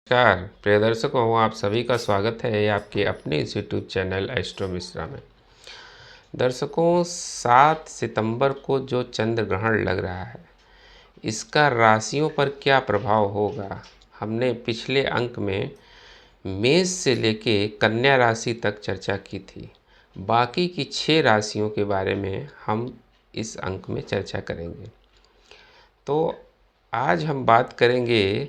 नमस्कार प्रिय दर्शकों, आप सभी का स्वागत है आपके अपने इस यूट्यूब चैनल एस्ट्रो मिश्रा में। दर्शकों, 7 सितंबर को जो चंद्र ग्रहण लग रहा है, इसका राशियों पर क्या प्रभाव होगा, हमने पिछले अंक में मेष से लेके कन्या राशि तक चर्चा की थी। बाकी की 6 राशियों के बारे में हम इस अंक में चर्चा करेंगे। तो आज हम बात करेंगे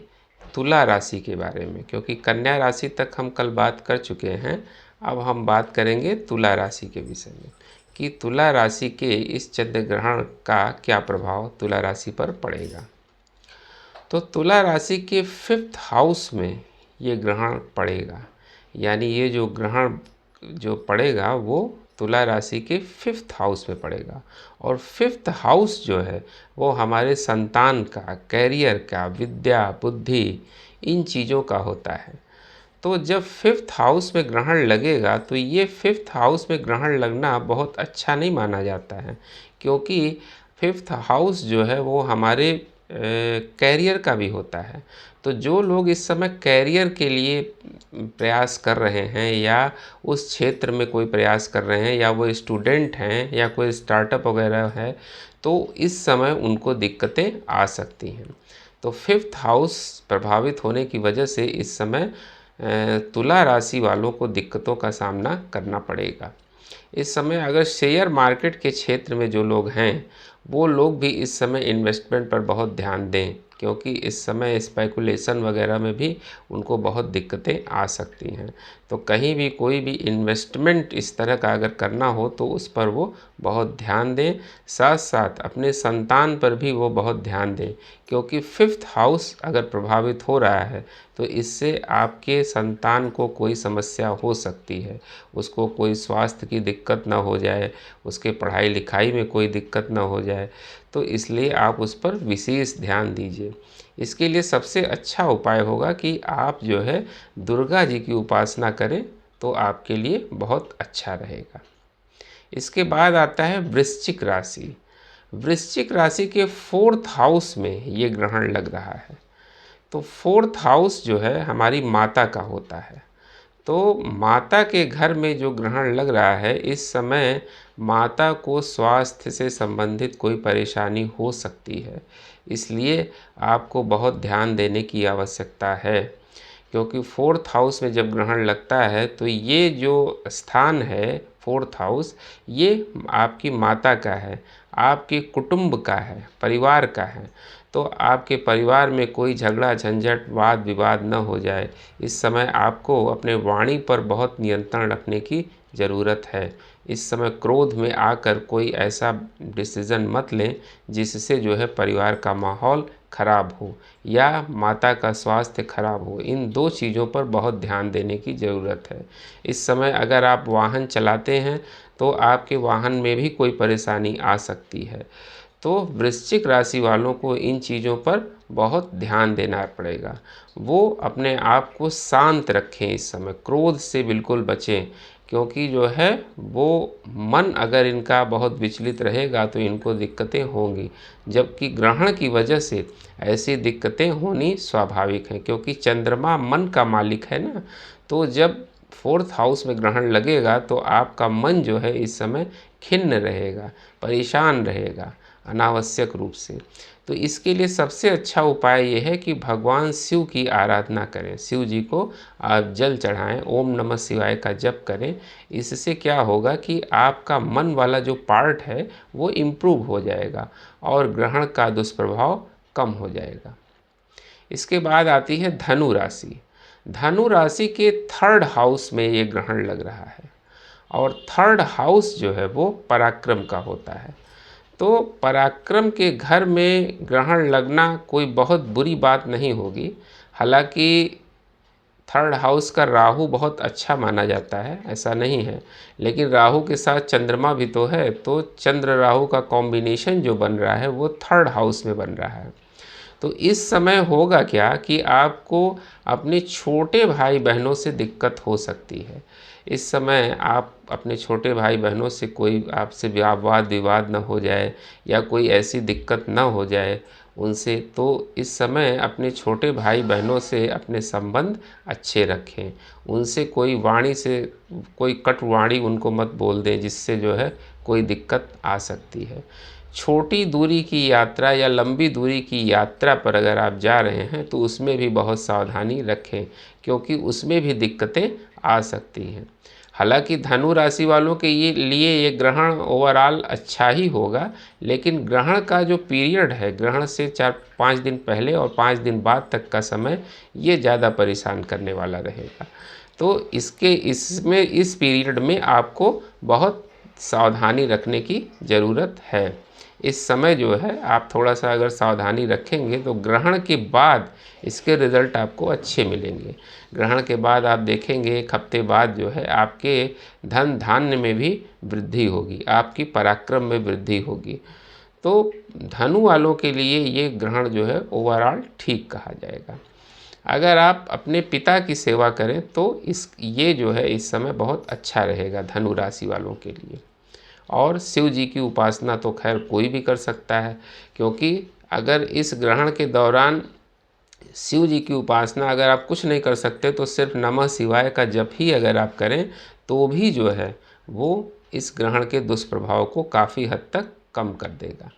तुला राशि के बारे में, क्योंकि कन्या राशि तक हम कल बात कर चुके हैं। अब हम बात करेंगे तुला राशि के विषय में कि तुला राशि के इस चंद्र ग्रहण का क्या प्रभाव तुला राशि पर पड़ेगा। तो तुला राशि के 5th हाउस में ये ग्रहण पड़ेगा, यानी ये जो ग्रहण जो पड़ेगा वो तुला राशि के 5th हाउस में पड़ेगा। और 5th हाउस जो है वो हमारे संतान का, कैरियर का, विद्या, बुद्धि, इन चीज़ों का होता है। तो जब 5th हाउस में ग्रहण लगेगा तो ये 5th हाउस में ग्रहण लगना बहुत अच्छा नहीं माना जाता है, क्योंकि 5th हाउस जो है वो हमारे कैरियर का भी होता है। तो जो लोग इस समय कैरियर के लिए प्रयास कर रहे हैं या उस क्षेत्र में कोई प्रयास कर रहे हैं, या वो स्टूडेंट हैं या कोई स्टार्टअप वगैरह है, तो इस समय उनको दिक्कतें आ सकती हैं। तो 5th हाउस प्रभावित होने की वजह से इस समय तुला राशि वालों को दिक्कतों का सामना करना पड़ेगा। इस समय अगर शेयर मार्केट के क्षेत्र में जो लोग हैं वो लोग भी इस समय इन्वेस्टमेंट पर बहुत ध्यान दें, क्योंकि इस समय स्पेकुलेशन वगैरह में भी उनको बहुत दिक्कतें आ सकती हैं। तो कहीं भी कोई भी इन्वेस्टमेंट इस तरह का अगर करना हो तो उस पर वो बहुत ध्यान दें। साथ साथ अपने संतान पर भी वो बहुत ध्यान दें, क्योंकि 5th हाउस अगर प्रभावित हो रहा है तो इससे आपके संतान को कोई समस्या हो सकती है। उसको कोई स्वास्थ्य की दिक्कत ना हो जाए, उसके पढ़ाई लिखाई में कोई दिक्कत ना हो जाए, तो इसलिए आप उस पर विशेष ध्यान दीजिए। इसके लिए सबसे अच्छा उपाय होगा कि आप जो है दुर्गा जी की उपासना करें, तो आपके लिए बहुत अच्छा रहेगा। इसके बाद आता है वृश्चिक राशि। वृश्चिक राशि के 4th हाउस में ये ग्रहण लग रहा है। तो 4th हाउस जो है हमारी माता का होता है। तो माता के घर में जो ग्रहण लग रहा है, इस समय माता को स्वास्थ्य से संबंधित कोई परेशानी हो सकती है। इसलिए आपको बहुत ध्यान देने की आवश्यकता है, क्योंकि 4th हाउस में जब ग्रहण लगता है तो ये जो स्थान है 4th हाउस, ये आपकी माता का है, आपके कुटुंब का है, परिवार का है। तो आपके परिवार में कोई झगड़ा झंझट, वाद विवाद न हो जाए, इस समय आपको अपने वाणी पर बहुत नियंत्रण रखने की ज़रूरत है। इस समय क्रोध में आकर कोई ऐसा डिसीज़न मत लें जिससे जो है परिवार का माहौल खराब हो या माता का स्वास्थ्य खराब हो। इन 2 चीज़ों पर बहुत ध्यान देने की ज़रूरत है। इस समय अगर आप वाहन चलाते हैं तो आपके वाहन में भी कोई परेशानी आ सकती है। तो वृश्चिक राशि वालों को इन चीज़ों पर बहुत ध्यान देना पड़ेगा। वो अपने आप को शांत रखें, इस समय क्रोध से बिल्कुल बचें, क्योंकि जो है वो मन अगर इनका बहुत विचलित रहेगा तो इनको दिक्कतें होंगी। जबकि ग्रहण की वजह से ऐसी दिक्कतें होनी स्वाभाविक हैं, क्योंकि चंद्रमा मन का मालिक है ना। तो जब 4th हाउस में ग्रहण लगेगा तो आपका मन जो है इस समय खिन्न रहेगा, परेशान रहेगा अनावश्यक रूप से। तो इसके लिए सबसे अच्छा उपाय ये है कि भगवान शिव की आराधना करें, शिव जी को आप जल चढ़ाएं, ओम नमः शिवाय का जप करें। इससे क्या होगा कि आपका मन वाला जो पार्ट है वो इम्प्रूव हो जाएगा और ग्रहण का दुष्प्रभाव कम हो जाएगा। इसके बाद आती है धनु राशि। धनु राशि के 3rd हाउस में ये ग्रहण लग रहा है, और 3rd हाउस जो है वो पराक्रम का होता है। तो पराक्रम के घर में ग्रहण लगना कोई बहुत बुरी बात नहीं होगी। हालांकि 3rd हाउस का राहु बहुत अच्छा माना जाता है, ऐसा नहीं है, लेकिन राहु के साथ चंद्रमा भी तो है। तो चंद्र राहु का कॉम्बिनेशन जो बन रहा है वो 3rd हाउस में बन रहा है। तो इस समय होगा क्या कि आपको अपने छोटे भाई बहनों से दिक्कत हो सकती है। इस समय आप अपने छोटे भाई बहनों से कोई आपसे वाद विवाद न हो जाए या कोई ऐसी दिक्कत न हो जाए, उनसे। तो इस समय अपने छोटे भाई बहनों से अपने संबंध अच्छे रखें। उनसे कोई कट वाणी उनको मत बोल दें जिससे जो है कोई दिक्कत आ सकती है। छोटी दूरी की यात्रा या लंबी दूरी की यात्रा पर अगर आप जा रहे हैं तो उसमें भी बहुत सावधानी रखें, क्योंकि उसमें भी दिक्कतें आ सकती हैं। हालांकि धनु राशि वालों के लिए ये ग्रहण ओवरऑल अच्छा ही होगा, लेकिन ग्रहण का जो पीरियड है, ग्रहण से 4-5 दिन पहले और 5 दिन बाद तक का समय, ये ज़्यादा परेशान करने वाला रहेगा। तो इस पीरियड में आपको बहुत सावधानी रखने की ज़रूरत है। इस समय जो है आप थोड़ा सा अगर सावधानी रखेंगे तो ग्रहण के बाद इसके रिज़ल्ट आपको अच्छे मिलेंगे। ग्रहण के बाद आप देखेंगे 1 हफ्ते बाद जो है आपके धन धान्य में भी वृद्धि होगी, आपकी पराक्रम में वृद्धि होगी। तो धनु वालों के लिए ये ग्रहण जो है ओवरऑल ठीक कहा जाएगा। अगर आप अपने पिता की सेवा करें तो ये जो है इस समय बहुत अच्छा रहेगा धनु राशि वालों के लिए। और शिव जी की उपासना तो खैर कोई भी कर सकता है, क्योंकि अगर इस ग्रहण के दौरान शिव जी की उपासना अगर आप कुछ नहीं कर सकते तो सिर्फ नमः शिवाय का जप ही अगर आप करें तो भी जो है वो इस ग्रहण के दुष्प्रभाव को काफ़ी हद तक कम कर देगा।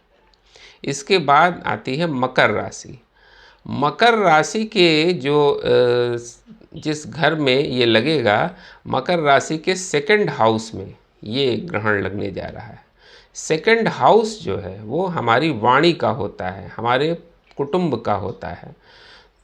इसके बाद आती है मकर राशि। मकर राशि के जिस घर में ये लगेगा, मकर राशि के 2nd हाउस में ये ग्रहण लगने जा रहा है। 2nd हाउस जो है वो हमारी वाणी का होता है, हमारे कुटुंब का होता है।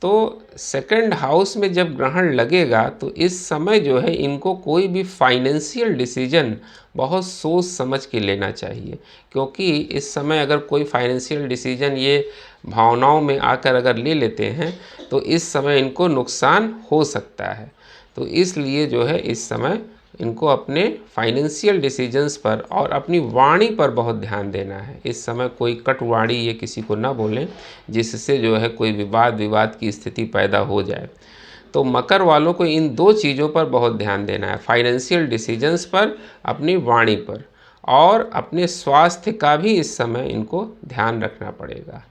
तो 2nd हाउस में जब ग्रहण लगेगा तो इस समय जो है इनको कोई भी फाइनेंशियल डिसीजन बहुत सोच समझ के लेना चाहिए, क्योंकि इस समय अगर कोई फाइनेंशियल डिसीजन ये भावनाओं में आकर अगर ले लेते हैं तो इस समय इनको नुकसान हो सकता है। तो इसलिए जो है इस समय इनको अपने फाइनेंशियल डिसीजंस पर और अपनी वाणी पर बहुत ध्यान देना है। इस समय कोई कट वाणी ये किसी को ना बोलें जिससे जो है कोई विवाद की स्थिति पैदा हो जाए। तो मकर वालों को इन 2 चीज़ों पर बहुत ध्यान देना है, फाइनेंशियल डिसीजंस पर, अपनी वाणी पर, और अपने स्वास्थ्य का भी इस समय इनको ध्यान रखना पड़ेगा,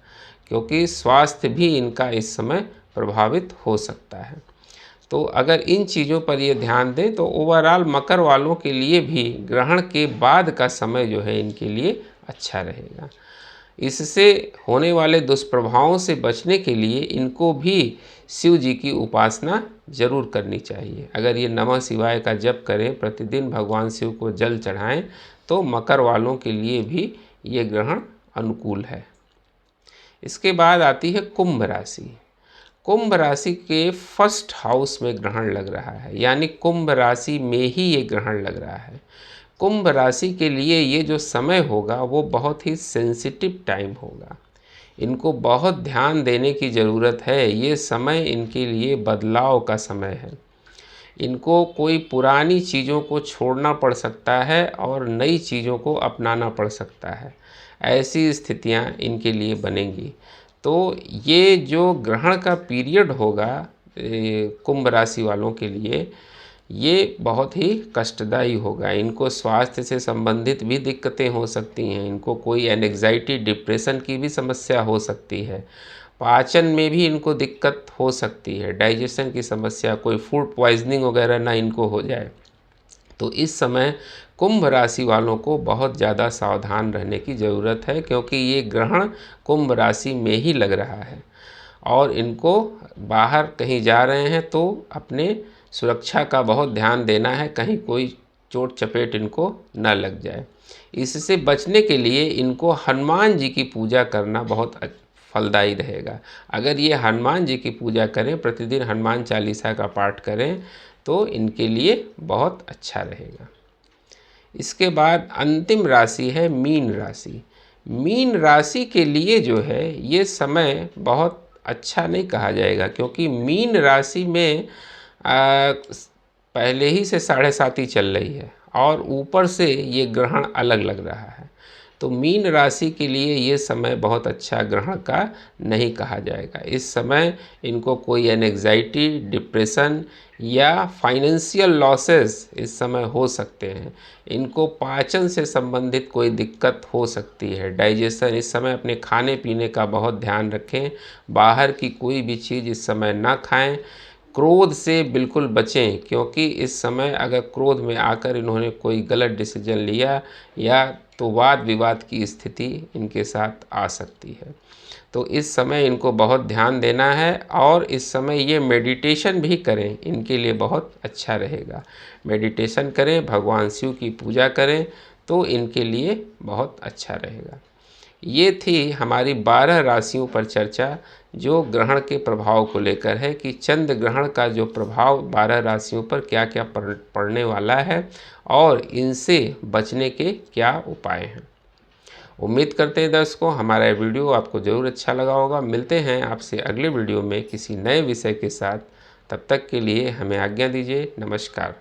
क्योंकि स्वास्थ्य भी इनका इस समय प्रभावित हो सकता है। तो अगर इन चीज़ों पर ये ध्यान दें तो ओवरऑल मकर वालों के लिए भी ग्रहण के बाद का समय जो है इनके लिए अच्छा रहेगा। इससे होने वाले दुष्प्रभावों से बचने के लिए इनको भी शिव जी की उपासना जरूर करनी चाहिए। अगर ये नमः शिवाय का जप करें, प्रतिदिन भगवान शिव को जल चढ़ाएं, तो मकर वालों के लिए भी ये ग्रहण अनुकूल है। इसके बाद आती है कुंभ राशि। कुंभ राशि के 1st हाउस में ग्रहण लग रहा है, यानी कुंभ राशि में ही ये ग्रहण लग रहा है। कुंभ राशि के लिए ये जो समय होगा वो बहुत ही सेंसिटिव टाइम होगा, इनको बहुत ध्यान देने की ज़रूरत है। ये समय इनके लिए बदलाव का समय है, इनको कोई पुरानी चीज़ों को छोड़ना पड़ सकता है और नई चीज़ों को अपनाना पड़ सकता है, ऐसी स्थितियां इनके लिए बनेंगी। तो ये जो ग्रहण का पीरियड होगा कुंभ राशि वालों के लिए, ये बहुत ही कष्टदायी होगा। इनको स्वास्थ्य से संबंधित भी दिक्कतें हो सकती हैं, इनको कोई एंग्जाइटी डिप्रेशन की भी समस्या हो सकती है, पाचन में भी इनको दिक्कत हो सकती है, डाइजेशन की समस्या, कोई फूड पॉइजनिंग वगैरह ना इनको हो जाए। तो इस समय कुंभ राशि वालों को बहुत ज़्यादा सावधान रहने की ज़रूरत है, क्योंकि ये ग्रहण कुंभ राशि में ही लग रहा है और इनको बाहर कहीं जा रहे हैं तो अपने सुरक्षा का बहुत ध्यान देना है, कहीं कोई चोट चपेट इनको न लग जाए। इससे बचने के लिए इनको हनुमान जी की पूजा करना बहुत फलदायी रहेगा। अगर ये हनुमान जी की पूजा करें, प्रतिदिन हनुमान चालीसा का पाठ करें, तो इनके लिए बहुत अच्छा रहेगा। इसके बाद अंतिम राशि है मीन राशि। मीन राशि के लिए जो है ये समय बहुत अच्छा नहीं कहा जाएगा, क्योंकि मीन राशि में पहले ही से 7.5 चल रही है और ऊपर से ये ग्रहण अलग लग रहा है। तो मीन राशि के लिए ये समय बहुत अच्छा ग्रहण का नहीं कहा जाएगा। इस समय इनको कोई एंग्जाइटी, डिप्रेशन या फाइनेंशियल लॉसेस इस समय हो सकते हैं। इनको पाचन से संबंधित कोई दिक्कत हो सकती है, डाइजेशन। इस समय अपने खाने पीने का बहुत ध्यान रखें, बाहर की कोई भी चीज़ इस समय ना खाएं। क्रोध से बिल्कुल बचें, क्योंकि इस समय अगर क्रोध में आकर इन्होंने कोई गलत डिसीजन लिया या तो वाद विवाद की स्थिति इनके साथ आ सकती है। तो इस समय इनको बहुत ध्यान देना है और इस समय ये मेडिटेशन भी करें, इनके लिए बहुत अच्छा रहेगा। मेडिटेशन करें, भगवान शिव की पूजा करें तो इनके लिए बहुत अच्छा रहेगा। ये थी हमारी 12 राशियों पर चर्चा जो ग्रहण के प्रभाव को लेकर है कि चंद्र ग्रहण का जो प्रभाव 12 राशियों पर क्या क्या पड़ने वाला है और इनसे बचने के क्या उपाय हैं। उम्मीद करते हैं दर्शकों हमारा ये वीडियो आपको ज़रूर अच्छा लगा होगा। मिलते हैं आपसे अगले वीडियो में किसी नए विषय के साथ। तब तक के लिए हमें आज्ञा दीजिए। नमस्कार।